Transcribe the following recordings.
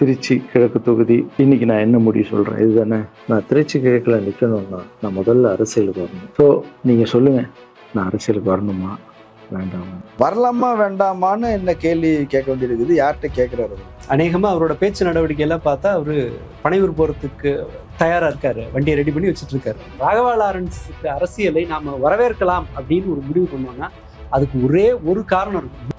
திருச்சி கிழக்கு தொகுதி இன்னைக்கு நான் என்ன முடிவு சொல்கிறேன் இதுதானே. நான் திருச்சி கிழக்கில் நிற்கணும்னா நான் முதல்ல அரசியலுக்கு வரணும். ஸோ நீங்கள் சொல்லுங்கள், நான் அரசியலுக்கு வரணுமா வேண்டாமா? வரலாமா வேண்டாமான்னு என்ன கேள்வி கேட்க வேண்டியிருக்குது. யார்கிட்ட கேட்குறாரு? அநேகமாக அவரோட பேச்சு நடவடிக்கையெல்லாம் பார்த்தா அவர் பனையூர் போகிறதுக்கு தயாராக இருக்காரு, வண்டியை ரெடி பண்ணி வச்சுட்டு இருக்காரு. ராகவா லாரன்ஸுக்கு அரசியலை நாம் வரவேற்கலாம் அப்படின்னு ஒரு முடிவு பண்ணோம்னா அதுக்கு ஒரே ஒரு காரணம் இருக்கும்.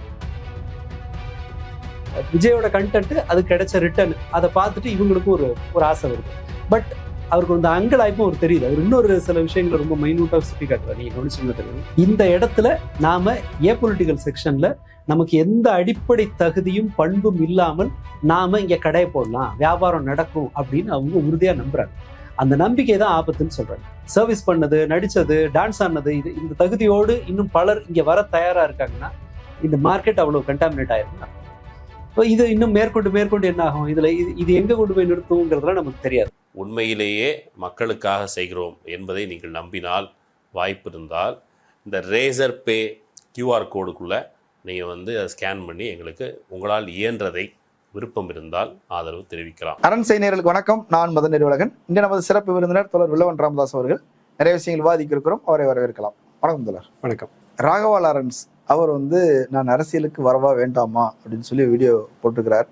விஜயோட கண்டென்ட் அது கிடைச்ச ரிட்டர்ன் அதை பார்த்துட்டு இவங்களுக்கும் ஒரு ஆசை வருது. பட் அவருக்கு அந்த அங்கலாய்ப்பும் அவர் தெரியுது. அவர் இன்னொரு சில விஷயங்களை ரொம்ப மைனூட்டாக சுட்டி காட்டுறாரு. நீங்கள் கவனிச்சுங்க தெரியும். இந்த இடத்துல நாம பொலிட்டிக்கல் செக்ஷன்ல நமக்கு எந்த அடிப்படை தகுதியும் பண்பும் இல்லாமல் நாம இங்க கடையை போடலாம், வியாபாரம் நடக்கும் அப்படின்னு அவங்க உறுதியா நம்புறாங்க. அந்த நம்பிக்கை தான் ஆபத்துன்னு சொல்றாங்க. சர்வீஸ் பண்ணது, நடிச்சது, டான்ஸ் ஆனது, இந்த தகுதியோடு இன்னும் பலர் இங்க வர தயாரா இருக்காங்கன்னா இந்த மார்க்கெட் அவ்வளவு கண்டாமினேட் ஆயிருக்கும். இது இன்னும் மேற்கொண்டு என்ன ஆகும், இது எங்க கொண்டு போய் நிறுத்துங்கிறதுலாம் நமக்கு தெரியாது. உண்மையிலேயே மக்களுக்காக செய்கிறோம் என்பதை நீங்கள் நம்பினால், வாய்ப்பு இருந்தால் இந்த ரேசர் பே QR கோடுக்குள்ளே நீங்கள் அதை ஸ்கேன் பண்ணி எங்களுக்கு உங்களால் இயன்றதை விருப்பம் இருந்தால் ஆதரவு தெரிவிக்கலாம். அரண் செய்திகளுக்கு வணக்கம். நான் மதன் நெடுவலகன். இன்று நமது சிறப்பு விருந்தினர் தோழர் வில்லவன் ராமதாஸ் அவர்கள் நிறைய விஷயங்கள் விவாதிக்க இருக்கிறோம். அவரை வரவேற்கலாம். வணக்கம் தோழர். வணக்கம். ராகவா லாரன்ஸ் அவர் நான் அரசியலுக்கு வரவா வேண்டாமா அப்படின்னு சொல்லி வீடியோ போட்டுக்கிறார்.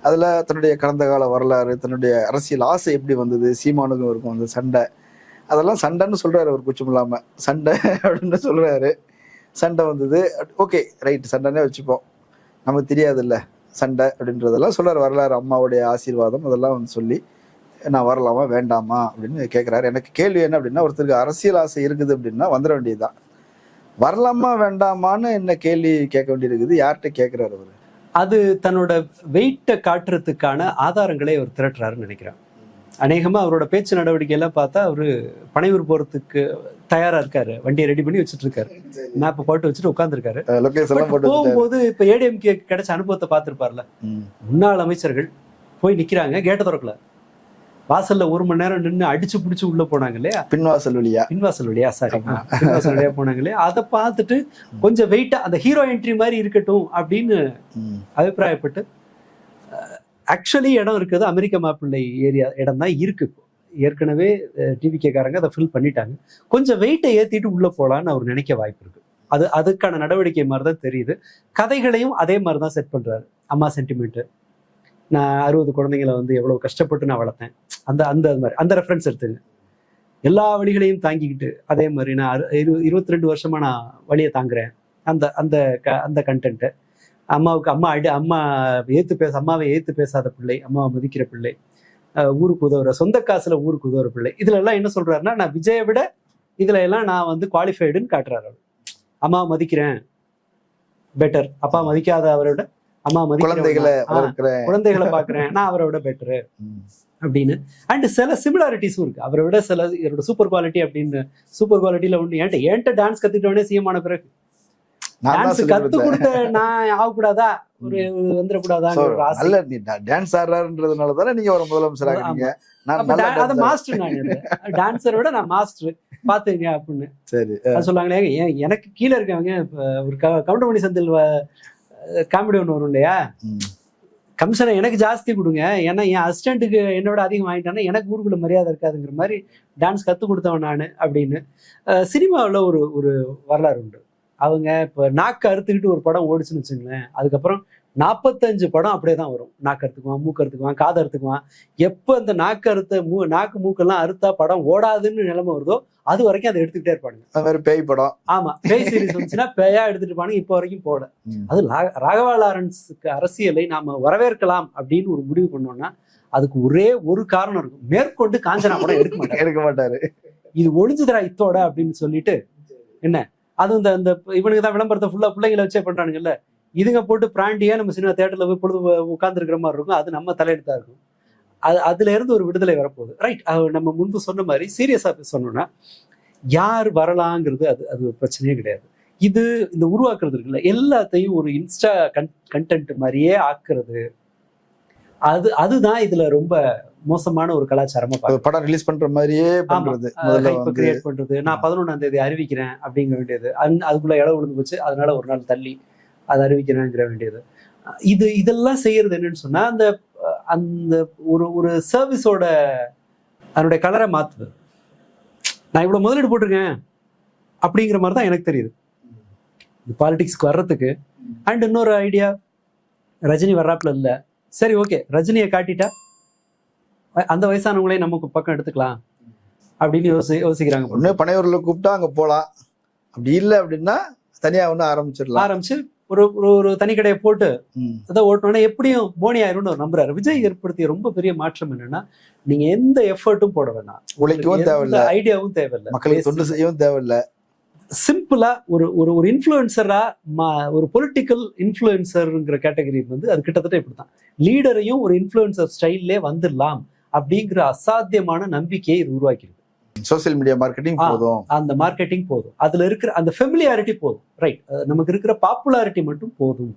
அதில் தன்னுடைய கடந்த கால வரலாறு, தன்னுடைய அரசியல் ஆசை எப்படி வந்தது, சீமானுக்கும் இருக்கும் சண்டை, அதெல்லாம் சண்டைன்னு சொல்கிறாரு. அவர் குச்சம் இல்லாமல் சண்டை அப்படின்னு சொல்கிறாரு. சண்டை வந்தது, ஓகே ரைட், சண்டைனே வச்சுப்போம், நமக்கு தெரியாதுல்ல சண்டை அப்படின்றதெல்லாம் சொல்கிறார். வரலாறு, அம்மாவுடைய ஆசீர்வாதம், அதெல்லாம் சொல்லி நான் வரலாமா வேண்டாமா அப்படின்னு கேட்குறாரு. எனக்கு கேள்வி என்ன அப்படின்னா, ஒருத்தருக்கு அரசியல் ஆசை இருக்குது அப்படின்னா வந்துட வேண்டியதுதான். வரலாமா வேண்டாமான்னு என்ன கேள்வி கேட்க வேண்டியிருக்குது. யார்கிட்ட கேட்குறாரு அவர்? அது தன்னோட வெயிட்டை காட்டுறதுக்கான ஆதாரங்களை அவர் திரட்டுறாருன்னு நினைக்கிறேன். அநேகமாக அவரோட பேச்சு நடவடிக்கையெல்லாம் பார்த்தா அவர் பனையூர் போகிறதுக்கு தயாராக இருக்காரு, வண்டியை ரெடி பண்ணி வச்சுட்டு இருக்காரு, மேப்பை போட்டு வச்சுட்டு உட்காந்துருக்காரு. போகும்போது இப்போ ஏடிஎம்கே கிடைச்ச அனுபவத்தை பார்த்துருப்பார்ல. முன்னாள் அமைச்சர்கள் போய் நிற்கிறாங்க, கேட்டை திறக்கல, வாசல்ல 1 மணி நேரம் நின்று அடிச்சு பிடிச்சு உள்ள போனாங்க இல்லையா, பின்வாசல் வழியா சாரி பின்வாசல் வழியா போனாங்க இல்லையா. அதை பார்த்துட்டு கொஞ்சம் வெயிட்டா அந்த ஹீரோ என்ட்ரி மாதிரி இருக்கட்டும் அப்படின்னு அபிப்பிராயப்பட்டு, ஆக்சுவலி இடம் இருக்குது அமெரிக்க மாப்பிள்ளை ஏரியா இடம் தான் இருக்கு. ஏற்கனவே டிவிகேக்காரங்க அதை ஃபில் பண்ணிட்டாங்க. கொஞ்சம் வெயிட்டை ஏத்திட்டு உள்ள போலான்னு அவர் நினைக்க வாய்ப்பு இருக்கு. அதுக்கான நடவடிக்கை மாதிரி தான் தெரியுது. கதைகளையும் அதே மாதிரி தான் செட் பண்றாரு. அம்மா சென்டிமெண்ட், நான் 60 குழந்தைங்களை எவ்வளவு கஷ்டப்பட்டு நான் வளர்த்தேன், அந்த மாதிரி அந்த ரெஃபரன்ஸ் எடுத்துங்க. எல்லா வழிகளையும் தாங்கிக்கிட்டு அதே மாதிரி நான் 22 வருஷமா நான் வழியை தாங்குறேன், அந்த கண்டென்ட்டு. அம்மாவை ஏத்து பேசாத பிள்ளை, அம்மாவை மதிக்கிற பிள்ளை, ஊருக்கு உதவுற, சொந்த காசுல ஊருக்கு உதவுற பிள்ளை. இதுல எல்லாம் என்ன சொல்றாருன்னா, நான் விஜயை விட இதுல எல்லாம் நான் குவாலிஃபைடுன்னு காட்டுறாரு. அம்மாவை மதிக்கிறேன் பெட்டர், அப்பா மதிக்காத அவரை விட அம்மா குழந்தைகளை பாக்குறேன், நான் அவரை விட பெட்டரு அப்படின்னு. அண்ட் சில சிமிலாரிட்டிஸும் இருக்கு. அவரை விட சில சூப்பர் குவாலிட்டி அப்படின்னு. சூப்பர் குவாலிட்டியில ஒண்ணு, ஏன்ட்ட டான்ஸ் கத்துக்கிட்டோடனே சிஎமான பிறகு டான்ஸ் கத்து கொடுத்த நான் ஆகக்கூடாதா, ஒரு வந்துடக்கூடாதா, டான்ஸ் ஆடுறாருன்றதுனாலதானே நீங்க ஒரு முதலமைச்சர் ஆகிறீங்க. அது மாஸ்டர், நான் டான்ஸரை விட நான் மாஸ்டர் பாத்துங்க அப்படின்னு. சரி சொல்லாங்களே. எனக்கு கீழே இருக்கவங்க ஒரு கவுண்டமணி செந்தில் காமெடி ஒன்று வரும் இல்லையா, கமிஷனை எனக்கு ஜாஸ்தி கொடுங்க, ஏன்னா என் அசிஸ்டண்ட்டுக்கு என்னோட அதிகம் வாங்கிட்டானா எனக்கு ஊருக்குள்ள மரியாதை இருக்காதுங்கிற மாதிரி டான்ஸ் கற்றுக் கொடுத்தவன் நான் அப்படின்னு. சினிமாவில் ஒரு வரலாறு உண்டு. அவங்க இப்போ நாக்கு அறுத்துக்கிட்டு ஒரு படம் ஓடிச்சுன்னு வச்சுங்களேன், அதுக்கப்புறம் 45 படம் அப்படியே தான் வரும். நாக்கு அறுத்துக்குவான், மூக்கு அறுத்துக்குவான், காது அறுத்துக்குவான். எப்போ அந்த நாக்கு மூக்கெல்லாம் அறுத்தா படம் ஓடாதுன்னு நிலைமை வருதோ அது வரைக்கும் அதை எடுத்துக்கிட்டே இருப்பானுங்க. பேய் படம், ஆமா, பேய் சீரிஸ் வந்துச்சுன்னா பேயா எடுத்துட்டு இருப்பானுங்க. இப்போ வரைக்கும் போட. அது ராகவா லாரன்ஸுக்கு அரசியலை நாம வரவேற்கலாம் அப்படின்னு ஒரு முடிவு பண்ணோம்னா அதுக்கு ஒரே ஒரு காரணம் இருக்கும். மேற்கொண்டு காஞ்சனா படம் எடுக்க மாட்டாரு. இது ஒளிஞ்சுதரா இத்தோட அப்படின்னு சொல்லிட்டு என்ன, அது இந்த இவனுக்கு தான் விளம்பரத்தை ஃபுல்லா பிள்ளைங்களை வச்சே பண்றானுங்கல்ல. இதுங்க போட்டு பிராண்டியா நம்ம சினிமா தியேட்டர்ல போய் பொழுது உட்கார்ந்து இருக்கிற மாதிரி இருக்கும். அது நம்ம தலையெடுத்தா இருக்கும். அதுல இருந்து ஒரு விடுதலை வரப்போகுது. ரைட், நம்ம முன்பு சொன்ன மாதிரி சீரியஸா சொன்னோம்னா யார் வரலாங்கிறது அது ஒரு பிரச்சனையே கிடையாது. இந்த உருவாக்குறது இருக்குல்ல, எல்லாத்தையும் ஒரு இன்ஸ்டா கண்டென்ட் மாதிரியே ஆக்குறது, அதுதான் இதுல ரொம்ப மோசமான ஒரு கலாச்சாரமா படம் ரிலீஸ் பண்ற மாதிரியே கிரியேட் பண்றது. நான் 11ஆம் தேதி அறிவிக்கிறேன் அப்படிங்கிற வேண்டியது, அதுக்குள்ள இடம் விழுந்து போச்சு, அதனால ஒரு நாள் தள்ளி அதை அறிவிக்கிறேங்கிற வேண்டியது. இதெல்லாம் செய்யறது என்னன்னு சொன்னா, அந்த அந்த ஒரு சர்வீஸோட அதனுடைய கலரை மாத்துது. நான் இவ்வளவு முதலீடு போட்டிருக்கேன் அப்படிங்கிற மாதிரி தான் எனக்கு தெரியுது பாலிடிக்ஸ்க்கு வர்றதுக்கு. அண்ட் இன்னொரு ஐடியா, ரஜினி வர்றாப்புல இல்லை, சரி ஓகே ரஜினியை காட்டிட்டா அந்த வயசானவங்களே நமக்கு பக்கம் எடுத்துக்கலாம் அப்படின்னு யோசிக்கிறாங்க. ஒண்ணு பனையூர்ல கூப்பிட்டா அங்க போலாம், அப்படி இல்லை அப்படின்னா தனியா ஒண்ணு ஆரம்பிச்சு ஒரு தனி கடையை போட்டு அதை ஓட்டணும்னா எப்படியும் போனி ஆயிரும்னு அவர் நம்புறாரு. விஜய் ஏற்படுத்திய ரொம்ப பெரிய மாற்றம் என்னன்னா, நீங்க எந்த எஃபர்ட்டும் போட வேணாம், உழைக்கவும் தேவையில்லை, ஐடியாவும் தேவையில்லை, மக்களுக்கு தொண்டு செய்யவும் தேவையில்லை. சிம்பிளா ஒரு இன்ஃப்ளூயன்சரா ஒரு பொலிட்டிக்கல் இன்ஃப்ளூயன்சர்ங்கிற கேட்டகரி வந்து அது கிட்டத்தட்ட இப்படிதான். லீடரையும் ஒரு இன்ஃப்ளூயன்சர் ஸ்டைல்லே வந்துடலாம் அப்படிங்கிற அசாத்தியமான நம்பிக்கையை இது உருவாக்கிருக்கு. சோசியல் மீடியா மார்க்கெட்டிங் போதும், அந்த மார்க்கெட்டிங் போதும், அதுல இருக்கிற அந்த ஃபெமிலியாரிட்டி போதும், ரைட், நமக்கு இருக்கிற பாப்புலாரிட்டி மட்டும் போதும்,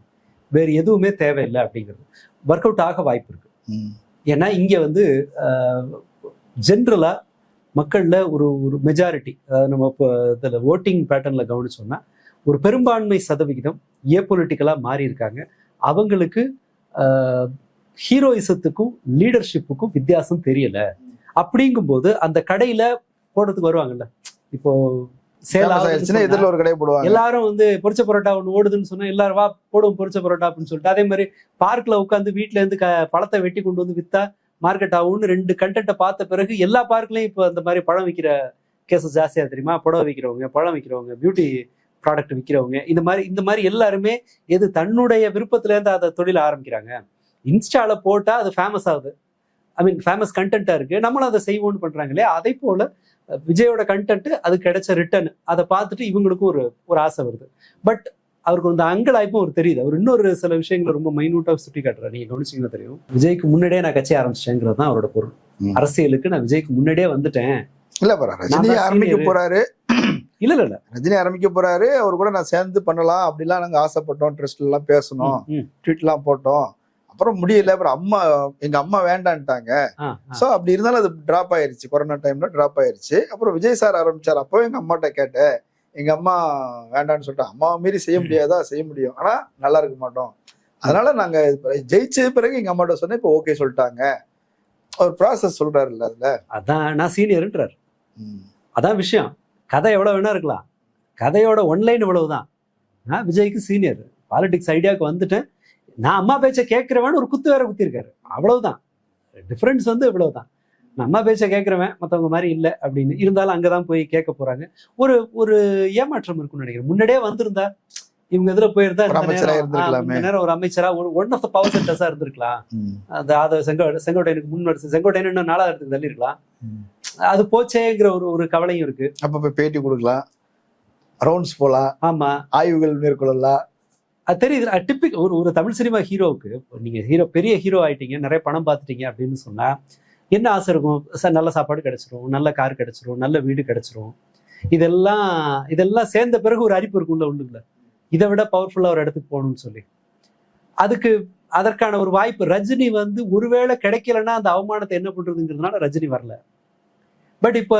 வேறு எதுவுமே தேவையில்லை அப்படிங்கிறது ஒர்க் அவுட் ஆக வாய்ப்பு இருக்கு. ஏன்னா இங்க வந்து ஜென்ரலா மக்கள்ல ஒரு மெஜாரிட்டி, நம்ம இப்போ இதில் ஓட்டிங் பேட்டர்ன்ல கவனிச்சோம்னா ஒரு பெரும்பான்மை சதவிகிதம் ஏபொலிட்டிக்கலா மாறி இருக்காங்க. அவங்களுக்கு ஹீரோயிசத்துக்கும் லீடர்ஷிப்புக்கும் வித்தியாசம் தெரியல. அப்படிங்கும்போது அந்த கடையில போடுறதுக்கு வருவாங்கல்ல, இப்போ எதிரில் ஒரு கடை போடுவாங்க, எல்லாரும் வந்து பொரிச்ச பரோட்டா ஒன்று ஓடுதுன்னு சொன்னா எல்லாரும் வா போடுவோம் பொரிச்ச பரோட்டா அப்படின்னு சொல்லிட்டு, அதே மாதிரி பார்க்ல உட்காந்து வீட்டுல இருந்து பழத்தை வெட்டி கொண்டு வந்து வித்தா மார்க்கெட் ஆகும்னு 2 கண்டென்ட்டை பார்த்த பிறகு எல்லா பார்க்லயும் இப்போ அந்த மாதிரி பழம் விற்கிற கேசஸ் ஜாஸ்தியா தெரியுமா. புடவை விற்கிறவங்க, பழம் விற்கிறவங்க, பியூட்டி ப்ராடக்ட் விற்கிறவங்க, இந்த மாதிரி எல்லாருமே எது தன்னுடைய விருப்பத்துல இருந்து அதை தொழில ஆரம்பிக்கிறாங்க. இன்ஸ்டால போட்டா அது ஃபேமஸ் ஆகுது, ஐ மீன் ஃபேமஸ் கண்டென்ட்டா இருக்கு, நம்மளும் அதை செய்வோம்னு பண்றாங்க இல்லையா. அதே போல விஜயோட கண்டென்ட், அது கிடைச்ச ரிட்டர்ன், அதை பார்த்துட்டு இவங்களுக்கும் ஒரு ஆசை வருது. பட் அவருக்கு அந்த அங்கலாய்ப்பும் ஒரு தெரியுது. அவர் இன்னொரு சில விஷயங்களை ரொம்ப மைனூட்டா சுட்டி காட்டுறாரு. நீங்க கவனிச்சீங்கன்னா தெரியும், விஜய்க்கு முன்னாடியே நான் கட்சி ஆரம்பிச்சிட்டேங்கிறது தான் அவரோட பொருள். அரசியலுக்கு நான் விஜய்க்கு முன்னாடியே வந்துட்டேன். இல்ல ரஜினி ஆரம்பிக்க போறாரு, இல்ல ரஜினி ஆரம்பிக்க போறாரு, அவர் கூட நான் சேர்ந்து பண்ணலாம் அப்படிலாம் நாங்க ஆசைப்பட்டோம், ட்ரெஸ்ட் எல்லாம் பேசணும், ட்வீட் எல்லாம் போட்டோம், அப்புறம் முடியல, அப்புறம் எங்க அம்மா வேண்டான்ட்டாங்க. சோ அப்படி இருந்தாலும் அது டிராப் ஆயிருச்சு, கொரோனா டைம்ல டிராப் ஆயிருச்சு. அப்புறம் விஜய் சார் ஆரம்பிச்சார், அப்போ எங்க அம்மாட்ட கேட்டேன், எங்க அம்மா வேண்டான்னு சொல்லிட்டு, அம்மாவை மீறி செய்ய முடியாதா, செய்ய முடியும், ஆனா நல்லா இருக்க மாட்டோம், அதனால நாங்க ஜெயிச்ச பிறகு எங்க அம்மாட்ட சொன்னேன், இப்போ ஓகே சொல்லிட்டாங்க. ஒரு ப்ராசஸ் சொல்றாரு இல்ல, அதுல அதான் நான் சீனியர்ன்றார். அதான் விஷயம். கதை எவ்வளவு வேணா இருக்கலாம், கதையோட ஒன்லைன் இவ்வளவுதான். நான் விஜய்க்கு சீனியர், பாலிடிக்ஸ் ஐடியாவுக்கு வந்துட்டேன், நான் அம்மா பேச்சை கேட்கிறவன் ஒரு குத்து வேற குத்திருக்காரு, அவ்வளவுதான் டிஃபரன்ஸ் வந்து இவ்வளவுதான். நான் அம்மா பேச்சை கேட்கிறவன் மற்றவங்க மாதிரி இல்லை அப்படின்னு இருந்தாலும் அங்கதான் போய் கேட்க போறாங்க. ஒரு ஏமாற்றம் இருக்குன்னு நினைக்கிறேன். முன்னாடியே வந்திருந்தா இவங்க இதுல போயிருந்தா இந்த நேரம் ஒரு அமைச்சரா ஒன் ஆஃப் த பவர் சென்டர்ஸா இருந்திருக்கலாம். அந்த செங்கோட்டையனுக்கு முன்வரிசை, செங்கோட்டையன் இன்னும் 4வது இடத்துக்கு தள்ளி இருக்கலாம். அது போச்சேங்கிற ஒரு கவலையும் இருக்கு. அப்ப போய் பேட்டி கொடுக்கலாம், ரவுண்ட்ஸ் போலாம், ஆமா, ஆய்வுகள் மேற்கொள்ளலாம். அது தெரியுது. டிப்பிக் ஒரு தமிழ் சினிமா ஹீரோவுக்கு நீங்க பெரிய ஹீரோ ஆயிட்டீங்க, நிறைய பணம் பார்த்துட்டீங்க அப்படின்னு சொன்னா என்ன ஆசை இருக்கும்? சார் நல்ல சாப்பாடு கிடைச்சிரும், நல்ல கார் கிடைச்சிரும், நல்ல வீடு கிடைச்சிரும். இதெல்லாம் சேர்ந்த பிறகு ஒரு அரிப்பு இருக்கும்ல உள்ளுக்குள்ள, இதை விட பவர்ஃபுல்லா ஒரு இடத்துக்கு போகணும்னு சொல்லி. அதற்கான ஒரு வாய்ப்பு ரஜினி வந்து ஒருவேளை கிடைக்கலன்னா அந்த அவமானத்தை என்ன பண்றதுங்கிறதுனால ரஜினி வரல. பட் இப்ப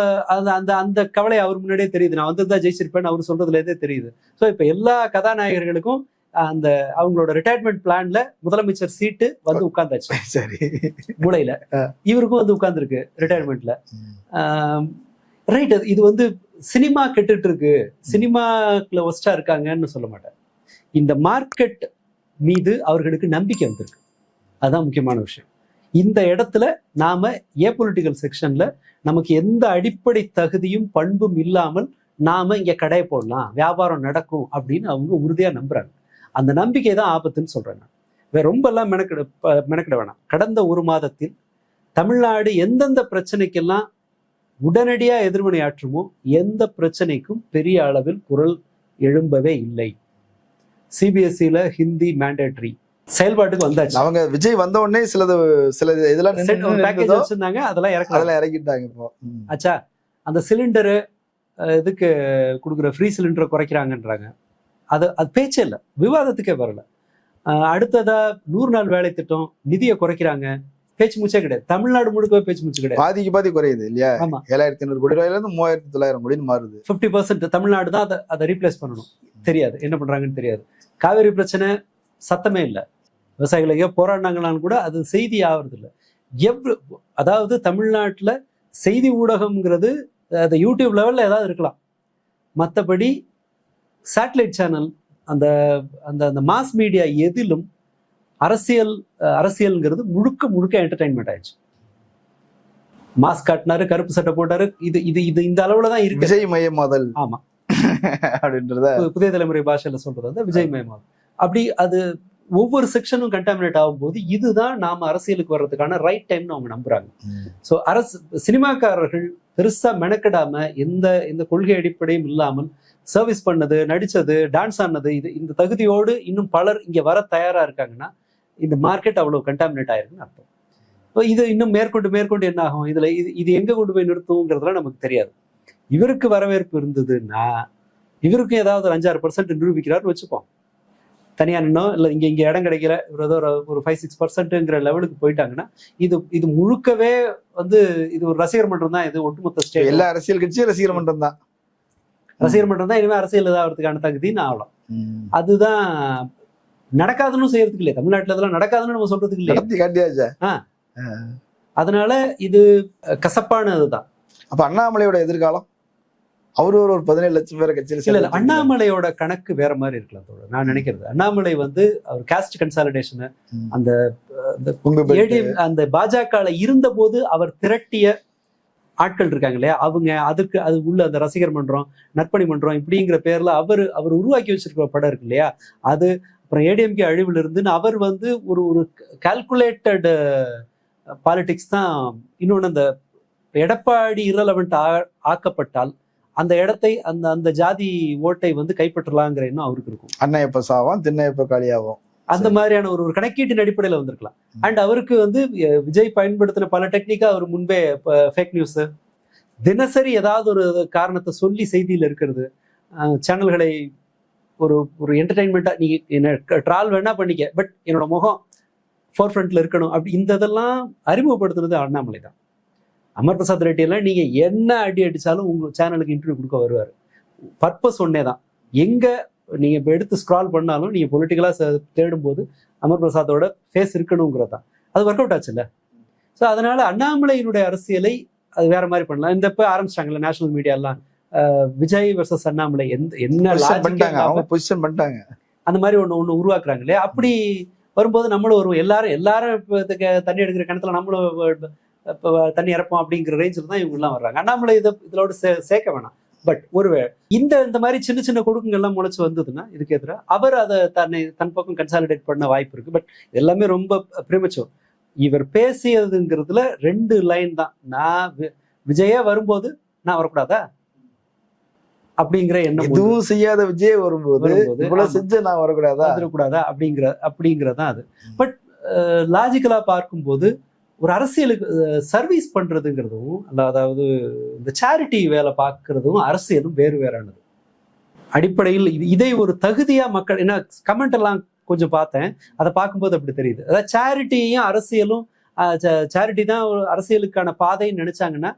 அந்த கவலை அவர் முன்னாடியே தெரியுது, நான் வந்திருந்தா ஜெயிச்சிருப்பேன்னு அவர் சொல்றதுல இருந்தே தெரியுது. ஸோ இப்ப எல்லா கதாநாயகர்களுக்கும் அந்த அவங்களோட ரிட்டையர்மெண்ட் பிளான்ல முதலமைச்சர் சீட்டு வந்து உட்கார்ந்தாச்சு, சரி மூளையில. இவருக்கும் வந்து உட்கார்ந்துருக்கு ரிட்டையர்மெண்ட்ல, ரைட். இது வந்து சினிமா கெட்டுட்டு இருக்கு, சினிமாக்குள்ள ஒஸ்டா இருக்காங்கன்னு சொல்ல மாட்டேன். இந்த மார்க்கெட் மீது அவர்களுக்கு நம்பிக்கை வந்திருக்கு, அதுதான் முக்கியமான விஷயம். இந்த இடத்துல நாம ஏபொலிட்டிக்கல் செக்ஷன்ல நமக்கு எந்த அடிப்படை தகுதியும் பண்பும் இல்லாமல் நாம இங்க கடை போடலாம், வியாபாரம் நடக்கும் அப்படின்னு அவங்க உறுதியா நம்புறாங்க. அந்த நம்பிக்கை தான் ஆபத்துன்னு சொல்றேன் நான். வேற ரொம்ப எல்லாம் மெனக்கிட வேணாம். கடந்த 1 மாதத்தில் தமிழ்நாடு எந்தெந்த பிரச்சனைக்கெல்லாம் உடனடியா எதிர்வினை ஆற்றுமோ எந்த பிரச்சனைக்கும் பெரிய அளவில் குரல் எழும்பவே இல்லை. சிபிஎஸ்சில ஹிந்தி மேண்டேட்டரி செயல்பாட்டுக்கு வந்தாச்சு. அவங்க விஜய் வந்த உடனே சில இதெல்லாம் பேக்கேஜ் வச்சிருந்தாங்க, அதெல்லாம் இறக்கிட்டாங்க இப்போ. ஆச்சா, அந்த சிலிண்டரு இதுக்கு கொடுக்குற ஃப்ரீ சிலிண்டரை குறைக்கிறாங்கன்றாங்க. அது பேச்சே இல்லை, விவாதத்துக்கே வரல. அடுத்ததா 100 நாள் வேலை திட்டம், நிதியை குறைக்கிறாங்க, பேச்சு மூச்சே கிடையாது. தமிழ்நாடு முழுக்கவே பேச்சு மூச்சு கிடையாது. பாதி குறையுது இல்லையா? 7500 கோடி ரூபாயில இருந்து 3900 கோடி மாறுது. 50% தமிழ்நாடு தான் அதை ரீப்ளேஸ் பண்ணணும். தெரியாது என்ன பண்றாங்கன்னு தெரியாது. காவேரி பிரச்சனை சத்தமே இல்லை, விவசாயிகள் போராடினாங்களான்னு கூட அது செய்தி ஆகிறது இல்லை. அதாவது தமிழ்நாட்டில் செய்தி ஊடகம்ங்கிறது அது யூடியூப் லெவலில் ஏதாவது இருக்கலாம், மற்றபடி சேட்டலைட் சேனல் அந்த அந்த அந்த மாஸ் மீடியா எதிலும் அரசியல்ங்கிறது முழுக்க முழுக்க என்டர்டைன்மெண்ட் ஆயிடுச்சு. மாஸ்க் காட்டினாரு, கருப்பு சட்டை போட்டாரு, இது இது இது இந்த அளவுல தான் இருக்கு. விஜய் மயமாதல். ஆமா, அப்படின்றத புதிய தலைமுறை பாஷையில சொல்றது வந்து விஜய் மயமாதல். அப்படி அது ஒவ்வொரு செக்ஷனும் கண்டாமினேட் ஆகும்போது இதுதான் நாம அரசியலுக்கு வர்றதுக்கான ரைட் டைம்னு அவங்க நம்புறாங்க. ஸோ சினிமாக்காரர்கள் பெருசா மெனக்கிடாம எந்த கொள்கை அடிப்படையும் இல்லாமல் சர்வீஸ் பண்ணது, நடிச்சது, டான்ஸ் ஆனது, இந்த தகுதியோடு இன்னும் பலர் இங்க வர தயாரா இருக்காங்கன்னா இந்த மார்க்கெட் அவ்வளவு கண்டாமினேட் ஆயிருக்குன்னு அர்த்தம். இப்போ இது இன்னும் மேற்கொண்டு என்ன ஆகும், இது எங்க கொண்டு போய் நிறுத்துங்கிறதுலாம் நமக்கு தெரியாது. இவருக்கு வரவேற்பு இருந்ததுன்னா இவருக்கும் ஏதாவது 5-6% நிரூபிக்கிறாருன்னு வச்சுப்போம். தனியா நின்னோம் இல்லை இங்க இடம் கிடைக்கல, இவர் ஏதோ ஒரு 5-6%ங்கிற லெவலுக்கு போயிட்டாங்கன்னா இது முழுக்கவே வந்து இது ஒரு ரசிகர் மன்றம் தான். இது ஒட்டுமொத்த ஸ்டேட் எல்லா அரசியல் கட்சியும் ரசிகர் மன்றம் தான். ரசிகர் மன்றம் தான் இனிமே அரசியல் இதாகிறதுக்கான தகுதின்னு ஆகலாம். அதுதான் நடக்காதுன்னு செய்யறதுக்கு இல்லையா, தமிழ்நாட்டுல இதெல்லாம் நடக்காதுன்னு நம்ம சொல்றதுக்கு இல்லையா. அதனால இது கசப்பானதுதான். அப்ப அண்ணாமலையோட எதிர்காலம், அவரு ஒரு 17 லட்சம் பேரை கட்சியில் இல்ல, அண்ணாமலையோட கணக்கு வேற மாதிரி இருக்கலாம் நான் நினைக்கிறது. அண்ணாமலை வந்து அவர் காஸ்ட் கன்சாலிடேஷன் அந்த அந்த பாஜக இருந்த போது அவர் திரட்டிய ஆட்கள் இருக்காங்க இல்லையா, அவங்க அது உள்ள அந்த ரசிகர் மன்றம், நற்பணி மன்றம் இப்படிங்கிற பேர்ல அவர் உருவாக்கி வச்சிருக்கிற படம் இருக்கு இல்லையா, அது அப்புறம் ஏடிஎம்கே அழிவுல இருந்துன்னு அவர் வந்து ஒரு கால்குலேட்டட் பாலிடிக்ஸ் தான். இன்னொன்று, அந்த எடப்பாடி இரலவெண்ட் ஆக்கப்பட்டால் அந்த இடத்தை அந்த ஜாதி ஓட்டை வந்து கைப்பற்றலாங்கிற எண்ணம் அவருக்கு இருக்கும். அண்ணாயப்ப சாவும் திண்ணையப்ப காளியாவும் அந்த மாதிரியான ஒரு கணக்கீட்டின் அடிப்படையில் வந்திருக்கலாம். அண்ட் அவருக்கு வந்து விஜய் பயன்படுத்தின பல டெக்னிக்கா அவர் முன்பே ஃபேக் நியூஸ், தினசரி ஏதாவது ஒரு காரணத்தை சொல்லி செய்தியில் இருக்கிறது, சேனல்களை ஒரு என்டர்டைன்மெண்ட்டா நீ என்ன ட்ரால் வேணா பண்ணிக்க, பட் என்னோட முகம் ஃபோர் ஃப்ரண்ட்ல இருக்கணும், அப்படி இந்த இதெல்லாம் அறிமுகப்படுத்துனது அண்ணாமலை தான். அமர் பிரசாத் ரெட்டி எல்லாம் நீங்க என்ன அடி அடிச்சாலும் உங்க சேனலுக்கு இன்டர்வியூ கொடுக்க வருவார். பர்பஸ் ஒன்னே தான். எங்க நீங்க இப்போ எடுத்து ஸ்க்ரால் பண்ணாலும் நீங்க பொலிட்டிக்கலா தேடும் போது அமர் பிரசாத்தோட ஃபேஸ் இருக்கணுங்கிறது தான். அது ஒர்க் அவுட் ஆச்சுல்ல. ஸோ அதனால அண்ணாமலையினுடைய அரசியலை அது வேற மாதிரி பண்ணலாம். இந்த இப்போ ஆரம்பிச்சிட்டாங்கல்ல நேஷனல் மீடியாலாம், விஜய் வர்சஸ் அண்ணாமலை என்ன பொசிஷன் பண்ணிட்டாங்க, அந்த மாதிரி ஒன்று உருவாக்குறாங்க இல்லையா. அப்படி வரும்போது நம்மளும் எல்லாரும் தண்ணி எடுக்கிற கிணத்துல நம்மளும் தண்ணி இறப்போம் அப்படிங்கிற ரேஞ்சில் தான் இவங்க எல்லாம் வர்றாங்க. அண்ணாமலை இதோட சேர்க்க வேணாம். பட் ஒருவேளை இந்த மாதிரி சின்ன கொடுக்குங்கள்லாம் முளைச்சு வந்ததுன்னா இதுக்கு எதிராக அவர் அதை தன் பக்கம் கன்சாலிடேட் பண்ண வாய்ப்பு இருக்கு. பட் எல்லாமே ரொம்ப ப்ரிமச்சூர். இவர் பேசியதுங்கிறதுல 2 லைன் தான். நான் விஜயா வரும்போது நான் வரக்கூடாதா அப்படிங்கிற எண்ணம், எதுவும் செய்யாத விஜய் வரும்போது செஞ்சு நான் வரக்கூடாதா அப்படிங்கிறதான் அது. பட் லாஜிக்கலா பார்க்கும்போது ஒரு அரசியலுக்கு சர்வீஸ் பண்றதுங்கிறதும், அதாவது இந்த சேரிட்டி வேலை பார்க்கறதும் அரசியலும் வேறானது. அடிப்படையில் இதை ஒரு தகுதியா மக்கள் என்ன கமெண்ட் எல்லாம் கொஞ்சம் பார்த்தேன், அதை பார்க்கும்போது அப்படி தெரியுது. அதாவது சேரிட்டியும் அரசியலும், சேரிட்டி தான் ஒரு அரசியலுக்கான பாதைன்னு நினைச்சாங்கன்னா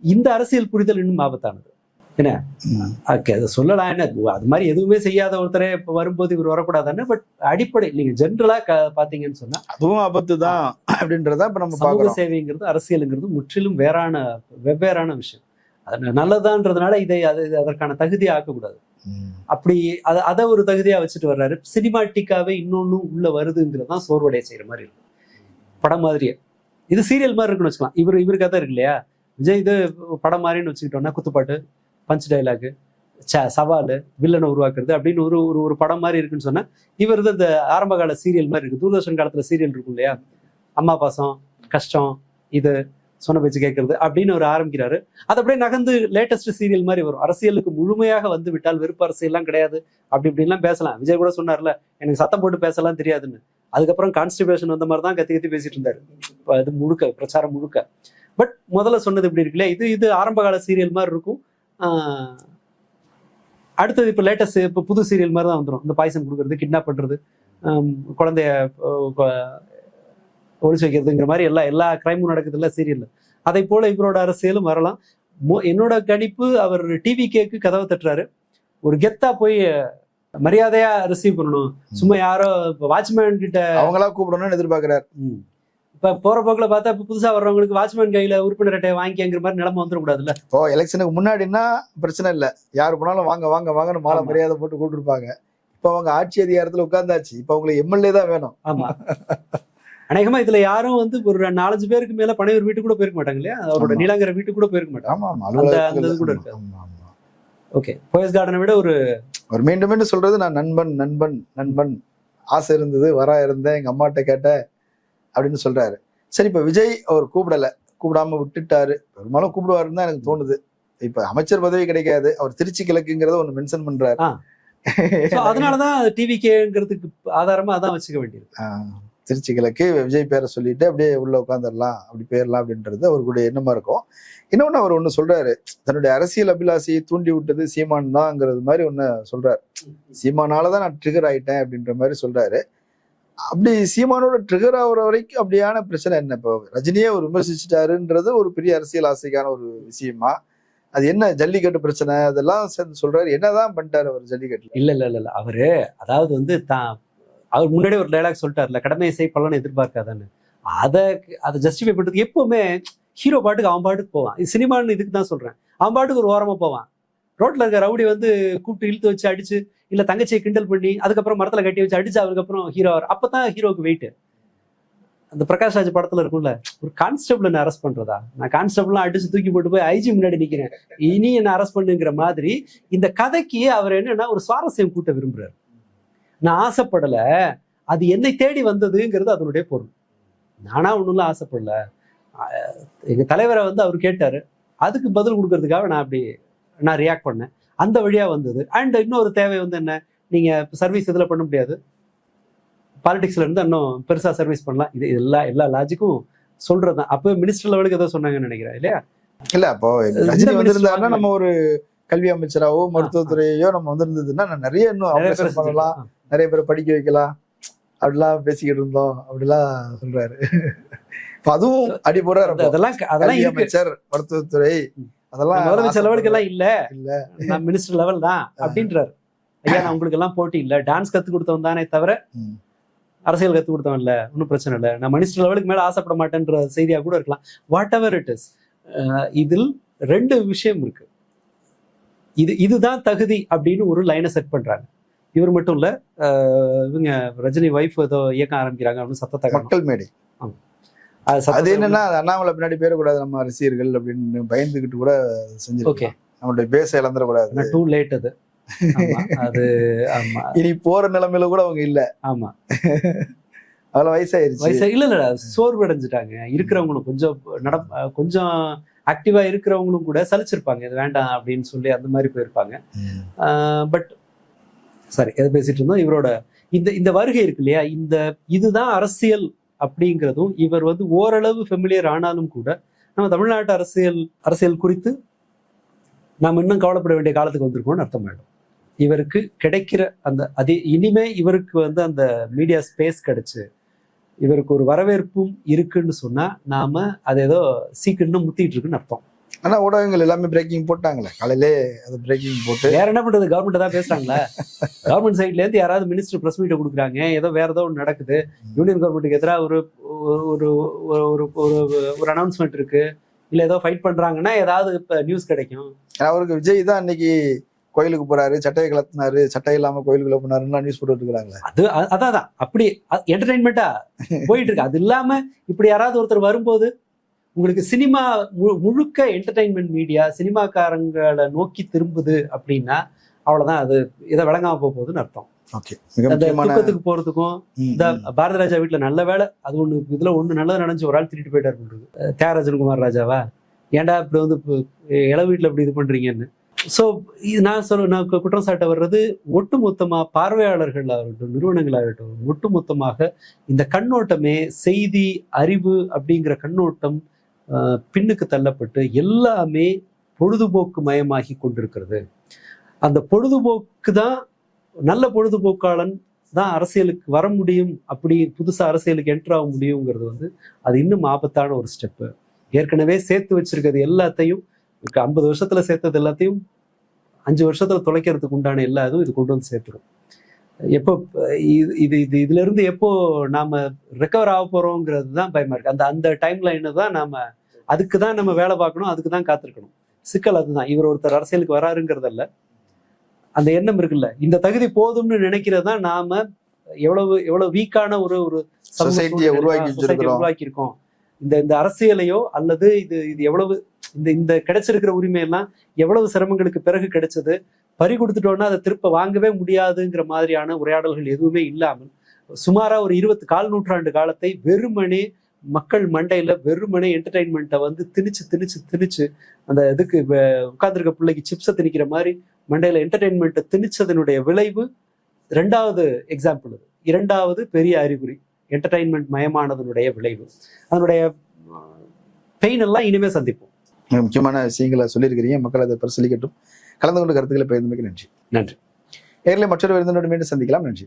இந்த அரசியல் புரிதல் இன்னும் ஆபத்தானது. என்ன அதை சொல்லலாம், என்ன அது மாதிரி எதுவுமே செய்யாத ஒருத்தரே இப்ப வரும்போது இவர் வரக்கூடாதானே. பட் அடிப்படை நீங்க ஜென்ரலா பாத்தீங்கன்னு சொன்னா அதுவும் ஆபத்து தான் அப்படின்றத இப்ப நம்ம சமூக சேவைங்கிறது அரசியலுங்கிறது முற்றிலும் வெவ்வேறான விஷயம். அது நல்லதான்றதுனால அதற்கான தகுதியை ஆக்கக்கூடாது. அப்படி அதை ஒரு தகுதியா வச்சுட்டு வர்றாரு. சினிமாட்டிக்காவே இன்னொன்னு உள்ள வருதுங்கிறது தான் சோர்வடைய செய்யற மாதிரி இருக்கு. படம் மாதிரியே இது சீரியல் மாதிரி இருக்குன்னு வச்சுக்கலாம். இவரு கதை இருக்கு இல்லையா, விஜய் இது படம் மாதிரின்னு வச்சுக்கிட்டோம்னா குத்துப்பாட்டு, பஞ்ச் டைலாகு, சவால், வில்லனை உருவாக்குறது அப்படின்னு ஒரு படம் மாதிரி இருக்குன்னு சொன்னா, இவர் இந்த ஆரம்ப கால சீரியல் மாதிரி இருக்கு. தூர்தர்ஷன் காலத்துல சீரியல் இருக்கும் இல்லையா, அம்மா பாசம், கஷ்டம், இது சொன்ன பேச்சு கேட்கறது அப்படின்னு அவர் ஆரம்பிக்கிறாரு. அது அப்படியே நகர்ந்து லேட்டஸ்ட் சீரியல் மாதிரி வரும். அரசியலுக்கு முழுமையாக வந்து விட்டால் வெறுப்பு அரசியல்லாம் கிடையாது, இப்படிலாம் பேசலாம். விஜய் கூட சொன்னார்ல, எனக்கு சத்தம் போட்டு பேசலாம் தெரியாதுன்னு. அதுக்கப்புறம் கான்ஸ்டிபேஷன் வந்த மாதிரி தான் கத்தி பேசிட்டு இருந்தாரு. இது முழுக்க பிரச்சாரம் முழுக்க. பட் முதல்ல சொன்னது இப்படி இருக்குல்ல, இது ஆரம்ப கால சீரியல் மாதிரி இருக்கும். அடுத்தது இப்போ லேட்டஸ்ட் இப்போ புது சீரியல் மாதிரி தான் வந்துடும். இந்த பாய்சன் கொடுக்கறது, கிட்னாப் பண்றது, குழந்தைய ஒழிச்சு வைக்கிறதுங்கிற மாதிரி எல்லா கிரைமும் நடக்குது இல்லை சீரியல்ல. அதை போல இவரோட அரசியலும் வரலாம். என்னோட கணிப்பு, அவர் டிவி கேக்கு கதவை தட்டுறாரு, ஒரு கெத்தா போய் மரியாதையா ரிசீவ் பண்ணணும். சும்மா யாரோ வாட்ச்மேன் கிட்ட அவங்களா கூப்பிடணும்னு எதிர்பார்க்கிறார். இப்ப போற போக்குல பார்த்தா இப்ப புதுசா வர்றவங்களுக்கு வாட்ச்மேன் கையில உறுப்பினர் அட்டையை வாங்கிக்கிற மாதிரி நிலைமை வந்துடக்கூடாதுல்ல. இப்போ எலெக்ஷனுக்கு முன்னாடின்னா பிரச்சனை இல்லை, யாரு போனாலும் வாங்க வாங்க வாங்கன்னு மாலை மரியாதை போட்டு கூப்பிட்டுருப்பாங்க. இப்ப அவங்க ஆட்சி அதிகாரத்துல உட்கார்ந்தாச்சு, இப்ப அவங்களுக்கு எம்எல்ஏ தான் வேணும். ஆமா. அநேகமா இதுல யாரும் வந்து ஒரு 4-5 பேருக்கு மேல பனையூர் வீட்டு கூட போயிருக்க மாட்டாங்க இல்லையா? அவரோட நீலாங்கரை வீட்டு கூட போயிருக்க மாட்டாங்க. ஆமா, அந்த இது கூட இருக்கு. ஓகே, போயஸ் கார்டனை விட ஒரு மீண்டும் மீண்டும் சொல்றது, நான் நண்பன் நண்பன் நண்பன், ஆசை இருந்தது வரா இருந்தேன், எங்க அம்மாட்ட கேட்டேன் அப்படின்னு சொல்றாரு. சரி, இப்ப விஜய் அவர் கூப்பிடாம விட்டுட்டாரு, பெரும்பாலும் கூப்பிடுவாருன்னு தான் எனக்கு தோணுது. இப்ப அமைச்சர் பதவி கிடைக்காது, அவர் திருச்சி கிழக்குங்கிறத ஒண்ணு மென்ஷன் பண்றாரு. அதனாலதான் டிவிகேங்கிறதுக்கு ஆதாரமா அதான் வச்சுக்க வேண்டியது. திருச்சி கிழக்கு விஜய் பேரை சொல்லிட்டு அப்படியே உள்ள உட்காந்துடலாம், அப்படி போயிடலாம் அப்படின்றது அவருடைய எண்ணமா இருக்கும். இன்னொன்னு அவர் ஒண்ணு சொல்றாரு, தன்னுடைய அரசியல் அபிலாஷையை தூண்டி விட்டது சீமான் தான்ங்கிறது மாதிரி ஒண்ணு சொல்றாரு. சீமானாலதான் நான் ட்ரிகர் ஆயிட்டேன் அப்படின்ற மாதிரி சொல்றாரு. அப்படி சீமானோட ட்ரிகர் ஆகுற வரைக்கும் அப்படியான பிரச்சனை என்ன? இப்போ ரஜினியே ஒரு விமர்சிச்சுட்டாருன்றது ஒரு பெரிய அரசியல் ஆசைக்கான ஒரு விஷயமா? அது என்ன ஜல்லிக்கட்டு பிரச்சனை அதெல்லாம் சேர்ந்து சொல்றாரு. என்னதான் பண்ணிட்டாரு அவர் ஜல்லிக்கட்டுல? இல்ல அவரு அதாவது வந்து அவர் முன்னாடியே ஒரு டைலாக் சொல்லிட்டாருல, கடமை செய் பலனை எதிர்பார்க்காதான்னு. அதை ஜஸ்டிஃபை பண்றதுக்கு எப்பவுமே ஹீரோ பாட்டுக்கு அவன் பாட்டுக்கு போவான். இது சினிமான்னு இதுக்கு தான் சொல்றேன். அவன் பாட்டுக்கு ஒரு ஓரமா போவான். ரோட்ல இருக்க ரவுடி வந்து கூப்பிட்டு இழுத்து வச்சு அடிச்சு, இல்ல தங்கச்சியை கிண்டல் பண்ணி அதுக்கப்புறம் மரத்துல கட்டி வச்சு அடிச்சு அதுக்கப்புறம் ஹீரோ அப்பதான் ஹீரோக்கு வெயிட். அந்த பிரகாஷ் ராஜ் படத்துல இருக்கும்ல, ஒரு கான்ஸ்டபிள் என்ன அரெஸ்ட் பண்றதா, நான் கான்ஸ்டபிள்லாம் அடிச்சு தூக்கி போட்டு போய் ஐஜி முன்னாடி நிக்கிறேன், இனி என்ன அரெஸ்ட் பண்ணுங்கிற மாதிரி இந்த கதைக்கு அவர் என்னன்னா ஒரு சுவாரஸ்யம் கூட்ட விரும்புறாரு. நான் ஆசைப்படல, அது என்னை தேடி வந்ததுங்கிறது அதனுடைய பொருள். நானா ஒண்ணுல ஆசைப்படல, எங்க தலைவரை வந்து அவர் கேட்டாரு, அதுக்கு பதில் கொடுக்கறதுக்காக நான் ரியாக்ட் பண்ணேன், அந்த வழியா வந்தது. அண்ட் இன்னொரு தேவை வந்து என்ன, நீங்க சர்வீஸ் இதுல பண்ண முடியாது, பாலிடிக்ஸ்ல இருந்து இன்னும் பெருசா சர்வீஸ் பண்ணலாம். இது எல்லா லாஜிக்கும் சொல்றதுதான். அப்போ மினிஸ்டர் லெவலுக்கு ஏதோ சொன்னாங்கன்னு நினைக்கிறேன் இல்லையா? இல்ல, அப்போ ரஜினி வந்திருந்தாருன்னா நம்ம ஒரு கல்வி அமைச்சராவோ மருத்துவத்துறையோ நம்ம வந்திருந்ததுன்னா நிறைய இன்னும் ஆபரேஷன் பண்ணலாம், நிறைய பேரை படிக்க வைக்கலாம், அப்படிலாம் பேசிக்கிட்டு இருந்தோம் அப்படிலாம் சொல்றாரு. இப்ப அதுவும் அடிபடுறாரு. அதெல்லாம் அமைச்சர் மருத்துவத்துறை அதெல்லாம் முதலமைச்சர் லெவலுக்கு எல்லாம் இல்ல நான் மினிஸ்டர் லெவல் தான் அப்படின்றாரு. ஐயா, நான் உங்களுக்கு எல்லாம் போட்டி இல்ல, டான்ஸ் கத்து கொடுத்தவன் தானே தவிர அரசியல் கத்து கொடுத்தவன் இல்ல, ஒன்னும் பிரச்சனை இல்லை, நான் மினிஸ்டர் லெவலுக்கு மேல ஆசைப்பட மாட்டேன்ற செய்தியா கூட இருக்கலாம். வாட் எவர் இட் இஸ், இதில் 2 விஷயம் இருக்கு. இதுதான் தகுதி அப்படின்னு ஒரு லைனை செட் பண்றாங்க. இவர் மட்டும் இல்ல, இவங்க ரஜினி வைஃப் ஏதோ இயக்கம் ஆரம்பிக்கிறாங்க அப்படின்னு சத்தத்தை மக்கள் மேடை. அது என்னன்னா, அண்ணாமலை பின்னாடி பேரக்கூடாது நம்ம ரசிகர்கள் அப்படின்னு பயந்துகிட்டு கூட செஞ்சிருக்கோம். நம்மளுடைய பேச இழந்துடக்கூடாது. டூ லேட் அது. அது ஆமா, இனி போற நிலைமையில கூட அவங்க இல்ல. ஆமா, அவ்வளவு வயசாயிருச்சு. இல்ல சோர்வு அடைஞ்சிட்டாங்க இருக்கிறவங்களும். கொஞ்சம் ஆக்டிவா இருக்கிறவங்களும் கூட சலிச்சிருப்பாங்க, இது வேண்டாம் அப்படின்னு சொல்லி அந்த மாதிரி போயிருப்பாங்க. பட் சரி, எதை பேசிட்டு இருந்தோம், இவரோட இந்த வருகை இருக்கு இல்லையா, இதுதான் அரசியல் அப்படிங்கிறதும் இவர் வந்து ஓரளவு ஃபெமிலியர் ஆனாலும் கூட நம்ம தமிழ்நாட்டு அரசியல் குறித்து நாம் இன்னும் கவலைப்பட வேண்டிய காலத்துக்கு வந்திருக்கோம்னு அர்த்தமாயிடும். இவருக்கு கிடைக்கிற இனிமே இவருக்கு வந்து அந்த மீடியா ஸ்பேஸ் கிடைச்சு இவருக்கு ஒரு வரவேற்பும் இருக்குன்னு சொன்னா நாம அதை ஏதோ சீக்கிரம் முத்திட்டு இருக்குன்னு அர்த்தம். ஆனா ஊடகங்கள் எல்லாமே பிரேக்கிங் போட்டாங்களே காலையிலே, அது பிரேக்கிங் போட்டு வேற என்ன பண்றது, கவர்மெண்ட் தான் பேசுறாங்களா? கவர்மெண்ட் சைட்ல இருந்து யாராவது மினிஸ்டர் பிரஸ் மீட்டை கொடுக்குறாங்க, ஏதோ வேற ஏதோ ஒன்று நடக்குது, யூனியன் கவர்மெண்ட்டுக்கு எதிராக ஒரு அனௌன்ஸ்மெண்ட் இருக்கு, இல்ல ஏதோ ஃபைட் பண்றாங்கன்னா ஏதாவது இப்ப நியூஸ் கிடைக்கும். அவருக்கு விஜய் தான் இன்னைக்கு கோயிலுக்கு போறாரு, சட்டையை கலத்தினாரு, சட்டை இல்லாம கோயிலுக்குள்ள போனாருன்னா நியூஸ் போட்டு இருக்காங்களே. அதான் அப்படி என்டர்டைன்மெண்டா போயிட்டு இருக்கு. அது இல்லாம இப்படி யாராவது ஒருத்தர் வரும்போது உங்களுக்கு சினிமா முழுக்க என்டர்டைன்மெண்ட் மீடியா சினிமாக்காரங்களை நோக்கி திரும்புது அப்படின்னா அவ்வளவுதான், அது இதை விளங்காம போகுதுன்னு அர்த்தம். துக்கத்துக்கு போறதுக்கும் இந்த பாரத ராஜா வீட்டுல நல்ல வேலை அது ஒண்ணு, இதுல ஒண்ணு நல்லது நடந்துச்சு, ஒரு ஆள் திருட்டு போயிட்டாரு. தியாகராஜன் ராஜாவா, ஏன்டா இப்படி வந்து இள வீட்டுல இப்படி இது பண்றீங்கன்னு. ஸோ நான் குற்றம் சாட்ட வர்றது ஒட்டுமொத்தமா பார்வையாளர்கள் ஆகட்டும், நிறுவனங்களாகட்டும், ஒட்டுமொத்தமாக இந்த கண்ணோட்டமே செய்தி அறிவு அப்படிங்கிற கண்ணோட்டம் பின்னுக்கு தள்ளப்பட்டு எல்லாமே பொழுதுபோக்கு மயமாகி கொண்டிருக்கிறது. அந்த பொழுதுபோக்கு தான், நல்ல பொழுதுபோக்காளன் தான் அரசியலுக்கு வர முடியும், அப்படி புதுசா அரசியலுக்கு என்டர் ஆக முடியுங்கிறது வந்து அது இன்னும் ஆபத்தான ஒரு ஸ்டெப்பு. ஏற்கனவே சேர்த்து வச்சிருக்கிறது எல்லாத்தையும் 50 வருஷத்துல சேர்த்தது எல்லாத்தையும் 5 வருஷத்துல தொலைக்கிறதுக்கு உண்டான எல்லா இதுவும் இது கொண்டு வந்து சேர்த்துரும். எப்போ இதுல இருந்து எப்போ நாம ரெக்கவர் ஆக போறோங்கிறது தான் பயமா இருக்கு. அந்த டைம் லைனை தான் அதுக்கு தான் நம்ம வேலை பார்க்கணும், அதுக்கு தான் காத்திருக்கணும். சிக்கல் அதுதான். இவர் ஒருத்தர் அரசியலுக்கு வராருங்கிறதல்ல, அந்த எண்ணம் இருக்குல்ல, இந்த தகுதி போதும்னு நினைக்கிறது தான் நாம எவ்வளவு வீக்கான ஒரு சொசைட்டியை உருவாக்கி இருக்கோம். இந்த அரசியலையோ அல்லது இது எவ்வளவு இந்த கிடைச்சிருக்கிற உரிமையெல்லாம் எவ்வளவு சிரமங்களுக்கு பிறகு கிடைச்சது, பறி கொடுத்துட்டோம்னா அதை திருப்ப வாங்கவே முடியாதுங்கிற மாதிரியான உரையாடல்கள் எதுவுமே இல்லாமல் சுமாரா ஒரு 20 நூற்றாண்டு காலத்தை வெறுமனே மக்கள் மண்டையில வெறுமனே என்டர்டைன்மெண்ட்டை வந்து திணிச்சு அந்த இதுக்கு உட்கார்ந்துருக்க பிள்ளைக்கு சிப்ஸை திணிக்கிற மாதிரி மண்டையில என்டர்டைன்மெண்ட்டை திணிச்சதனுடைய விளைவு 2வது எக்ஸாம்பிள். அது 2வது பெரிய அறிகுறி, என்டர்டைன்மெண்ட் மயமானதனுடைய விளைவு. அதனுடைய பெயின் எல்லாம் இனிமே சந்திப்போம். முக்கியமான விஷயங்களை சொல்லியிருக்கிறீங்க, மக்கள் அதை பரிசீலிக்கட்டும். கலந்து கொண்ட கருத்துக்களை பகிர்ந்தமைக்கு நன்றி. நன்றி. நேரில் மற்றொரு விருந்தினோடு மீண்டும் சந்திக்கலாம். நன்றி.